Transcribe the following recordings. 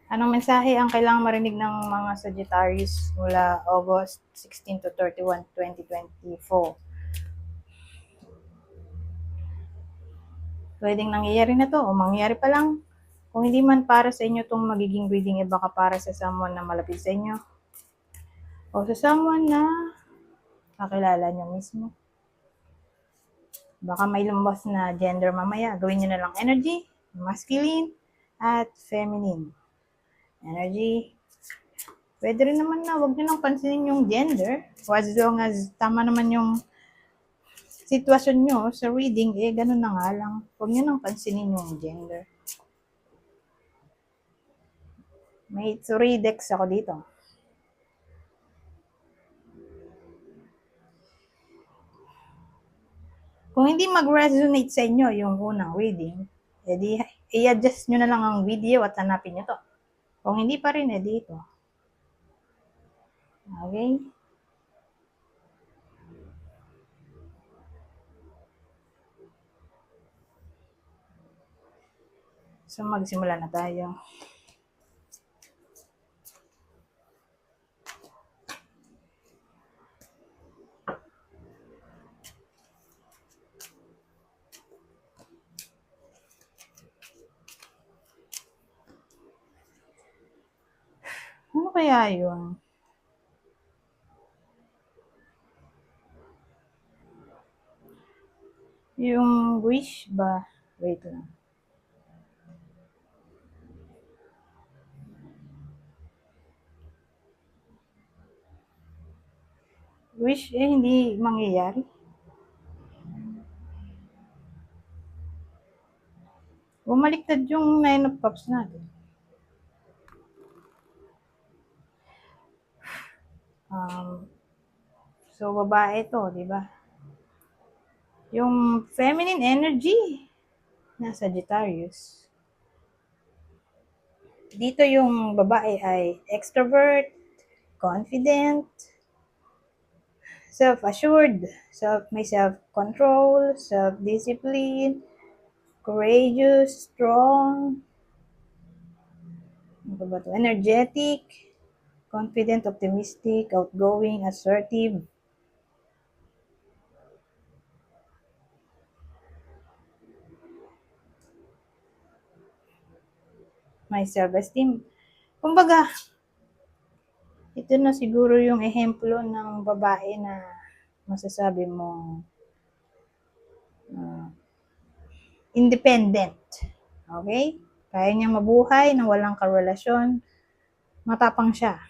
Anong mensahe ang kailangang marinig ng mga Sagittarius mula August 16 to 31, 2024? Pwedeng nangyayari na to o mangyayari pa lang. Kung hindi man para sa inyo itong magiging reading, baka para sa someone na malapit sa inyo o sa someone na kakilala nyo mismo. Baka may lumabas na gender mamaya. Gawin nyo na lang energy, masculine at feminine. Energy. Pwede rin naman na wag nyo lang pansinin yung gender. As long as tama naman yung sitwasyon nyo sa reading, ganun na nga lang. Huwag nyo lang pansinin yung gender. May 3 decks ako dito. Kung hindi mag-resonate sa inyo yung unang reading, edi i-adjust nyo na lang ang video at hanapin nyo to. Kung hindi pa rin, edi ito. Okay? So, magsimula na tayo. Ano kaya yun? Yung wish ba? Wait lang. Wish hindi mangyayari. Bumaliktad yung 9 of Cups natin. So, babae to, di ba? Yung feminine energy na Sagittarius. Dito yung babae ay extrovert, confident, self-assured, may self-control, self-discipline, courageous, strong, ano ba to? Energetic, confident, optimistic, outgoing, assertive. May self-esteem. Kumbaga, ito na siguro yung ehemplo ng babae na masasabi mong independent. Okay? Kaya niya mabuhay na walang karelasyon. Matapang siya.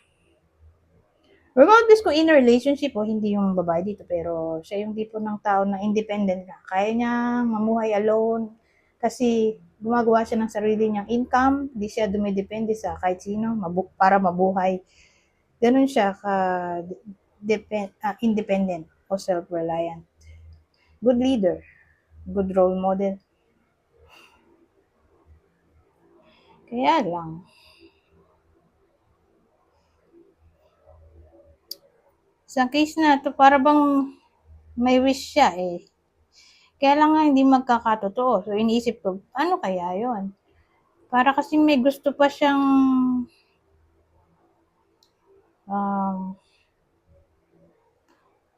Regardless kung in a relationship o hindi yung babae dito, pero siya yung tipo ng tao na independent na. Kaya niya mamuhay alone kasi gumagawa siya ng sarili niyang income, hindi siya dumidepende sa kahit sino para mabuhay. Ganun siya independent o self-reliant. Good leader, good role model. Kaya lang, sa case na to, para bang may wish siya eh. Kaya lang nga hindi magkakatotoo. So, iniisip ko, ano kaya yon? Para kasi may gusto pa siyang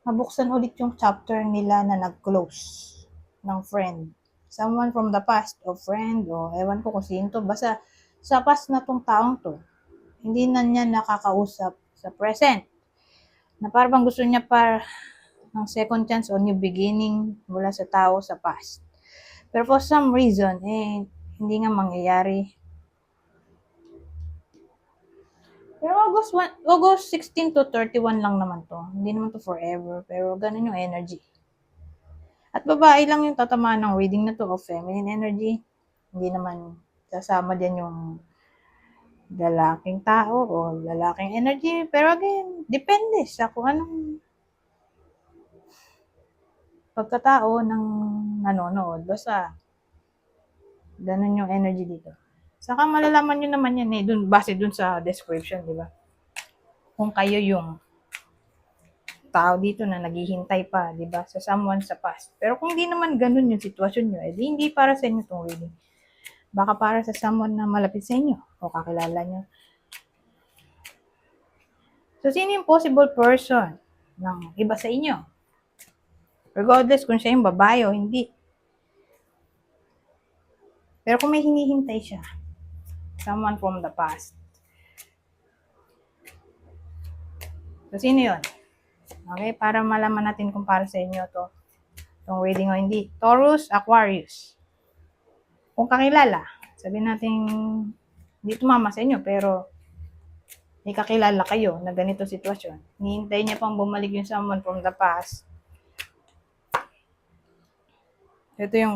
mabuksan ulit yung chapter nila na nag-close ng friend. Someone from the past o friend o ewan ko kung sino to. Basta sa past na tong taong to, hindi na niya nakakausap sa present. Na parang gusto niya ng second chance o new beginning mula sa tao sa past. Pero for some reason, hindi nga mangyayari. Pero August 16 to 31 lang naman to. Hindi naman to forever. Pero ganun yung energy. At babae lang yung tatamaan ng reading na to of feminine energy. Hindi naman kasama din yung lalaking tao o lalaking energy. Pero again, depende sa kung anong pagkatao ng nanonood. Basta, ganun yung energy dito. Saka malalaman nyo naman yan base dun sa description, di ba? Kung kayo yung tao dito na naghihintay pa, di ba, sa someone sa past. Pero kung hindi naman ganun yung sitwasyon nyo, hindi para sa inyo itong reading. Baka para sa someone na malapit sa inyo o kakilala nyo. So, sino yung possible person ng iba sa inyo? Regardless kung siya yung babae o hindi. Pero kung may hinihintay siya, someone from the past. So, sino yun? Okay, para malaman natin kung para sa inyo to. Itong reading o hindi. Taurus, Aquarius. Kung kakilala, sabihin natin, hindi tumama sa inyo, pero may kakilala kayo na ganito sitwasyon. Hinihintay niya pang bumalik yung someone from the past. Ito yung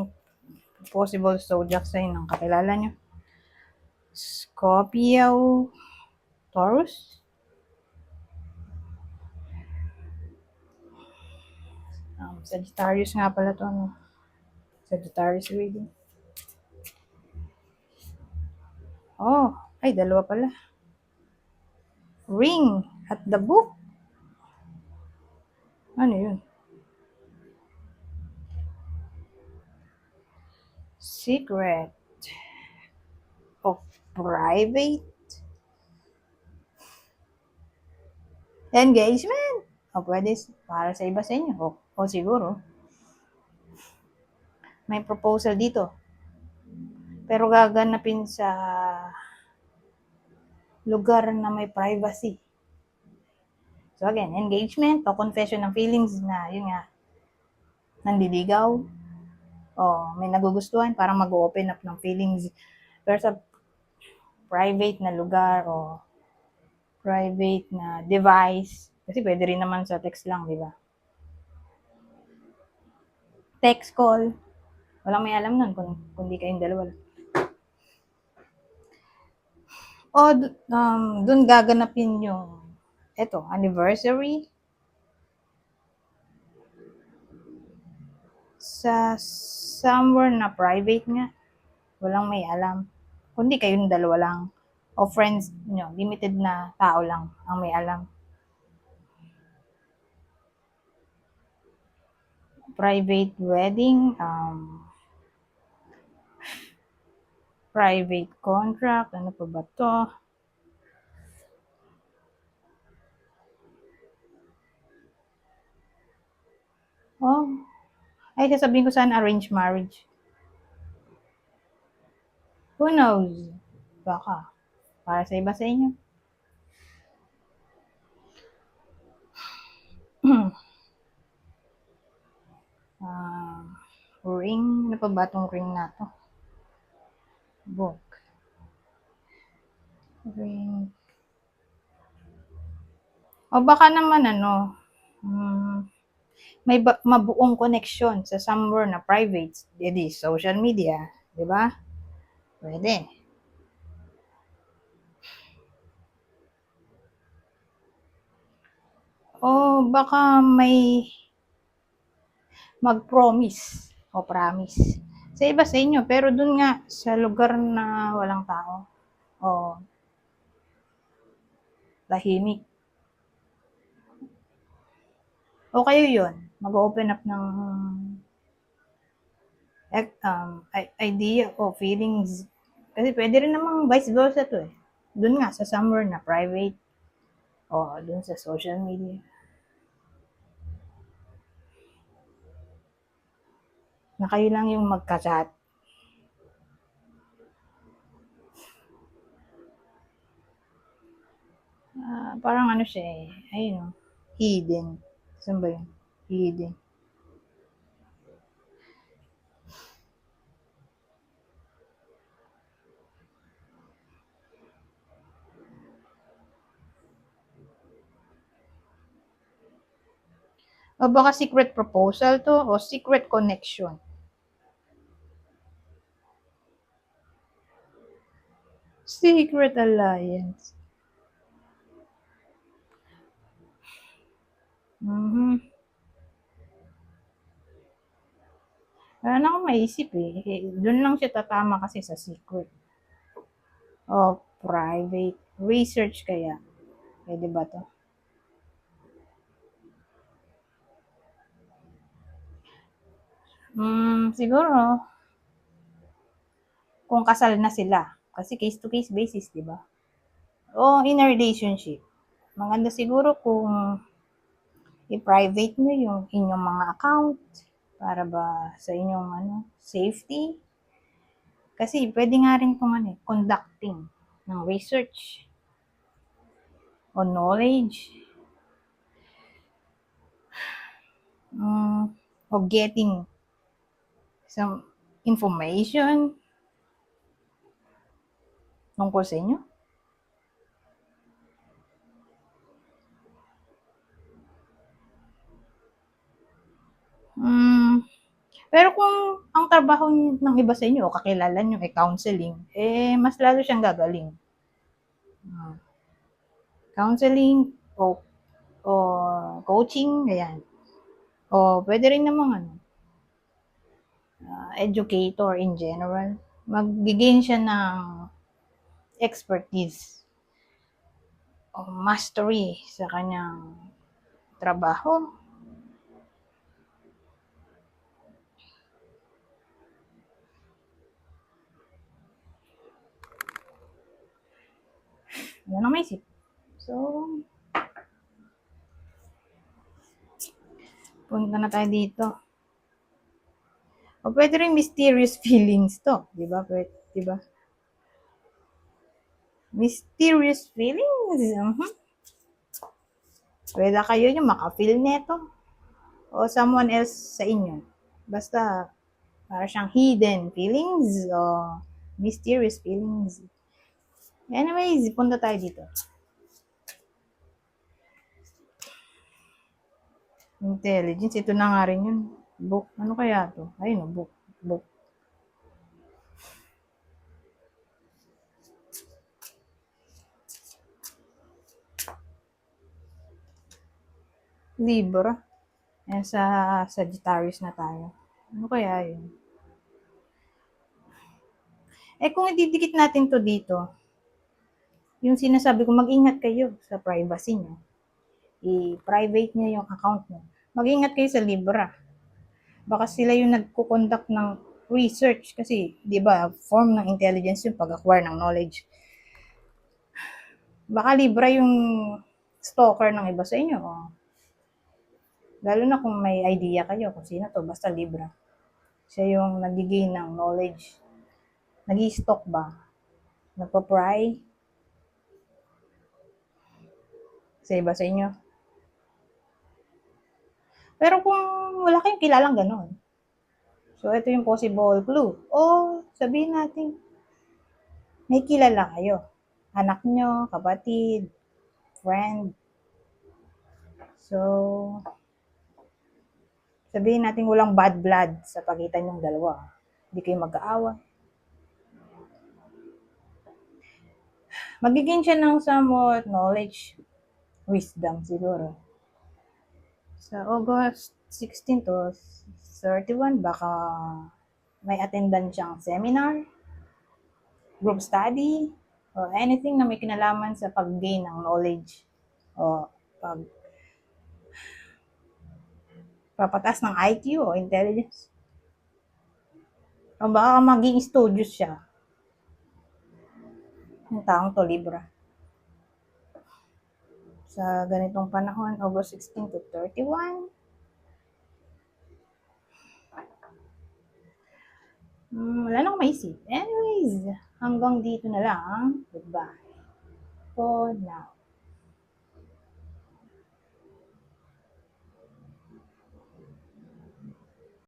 possible zodiac sign ng kakilala niyo. Scorpio, Taurus, Sagittarius nga pala to, ano? Sagittarius reading. Oh, ay, dalawa pala. Ring at the book. Ano yun? Secret of private engagement. O pwede para sa iba sa inyo. O siguro, may proposal dito. Pero gaganapin sa lugar na may privacy. So again, engagement o confession ng feelings na yun nga, nandiligaw o may nagugustuhan, parang mag-open up ng feelings. Pero sa private na lugar o private na device, kasi pwede rin naman sa text lang, di ba? Text call, walang may alam nun kung di kayong dalawa. O dun gaganapin yung anniversary sa somewhere na private nga. Walang may alam. Kundi kayong dalawa lang. O friends nyo, limited na tao lang ang may alam. Private wedding, private contract, ano pa ba to? Oh, ay sasabihin ko sana arranged marriage. Who knows? Baka. Para sa iba sa inyo. Ring. Ano pa ba itong ring na to? Book. Ring. O baka naman may mabuong connection sa somewhere na private. Di social media. Di ba? Pwede. O baka may mag-promise o promise sa iba sa inyo, pero dun nga sa lugar na walang tao o tahimik. O kayo yun, mag-open up ng idea o feelings. Kasi pwede rin namang vice versa to eh. Dun nga sa somewhere na private o dun sa social media. Na kayo lang yung magka-chat. Parang ano siya eh. Ayun hidden. Saan ba yun? Hidden. O baka secret proposal to o secret connection. Secret alliance. Wala na akong maisip eh. Doon lang siya tatama kasi sa secret. O private. Research kaya. Pwede ba to? Siguro, kung kasal na sila. Kasi case-to-case basis, di ba? O in a relationship. Maganda siguro kung i-private nyo yung inyong mga account para ba sa inyong safety. Kasi pwede nga rin kung conducting ng research o knowledge o getting some information tungkol sa inyo. Pero kung ang trabaho ng iba sa inyo o kakilala nyo ay counseling, mas lalo siyang gagaling. Counseling o coaching, ayan. O pwede rin namang educator in general. Mag-gain siya ng expertise o mastery sa kanyang trabaho. Yan ang maisip. So, punta na tayo dito. O pwede rin mysterious feelings to. Diba? Diba? Mysterious feelings. Pwede kayo yung maka-feel neto. O someone else sa inyo. Basta, para siyang hidden feelings o mysterious feelings. Anyways, punta tayo dito. Intelligence, ito na nga rin yun. Book, ano kaya to? Ayun, book. Libra. Ayan, sa Sagittarius na tayo. Ano kaya yun? Kung ididikit natin to dito, yung sinasabi ko, mag-ingat kayo sa privacy nyo. I-private nyo yung account nyo. Mag-ingat kayo sa Libra. Baka sila yung nagko-conduct ng research kasi, di ba, form ng intelligence yung pag-acquire ng knowledge. Baka Libra yung stalker ng iba sa inyo. Lalo na kung may idea kayo kung sino to, basta Libra. Siya yung nagiging ng knowledge. Nag-i-stalk ba? Nagpa-pry? Sa iba sa inyo? Pero kung wala kayong kilalang ganon, so ito yung possible clue. O sabihin natin, may kilala kayo. Anak nyo, kapatid, friend. So, sabihin natin walang bad blood sa pagitan yung dalawa. Hindi kayo mag-aawa. Magiging siya ng somewhat knowledge, wisdom siguro. Sa August 16 to 31, baka may attendan siyang seminar, group study, o anything na may kinalaman sa pag-gain ng knowledge o papatas ng IQ o intelligence. O baka maging studious siya. Yung taong to, Libra. Sa ganitong panahon, August 16 to 31. Wala na akong maisip. Anyways, hanggang dito na lang. Goodbye. For now.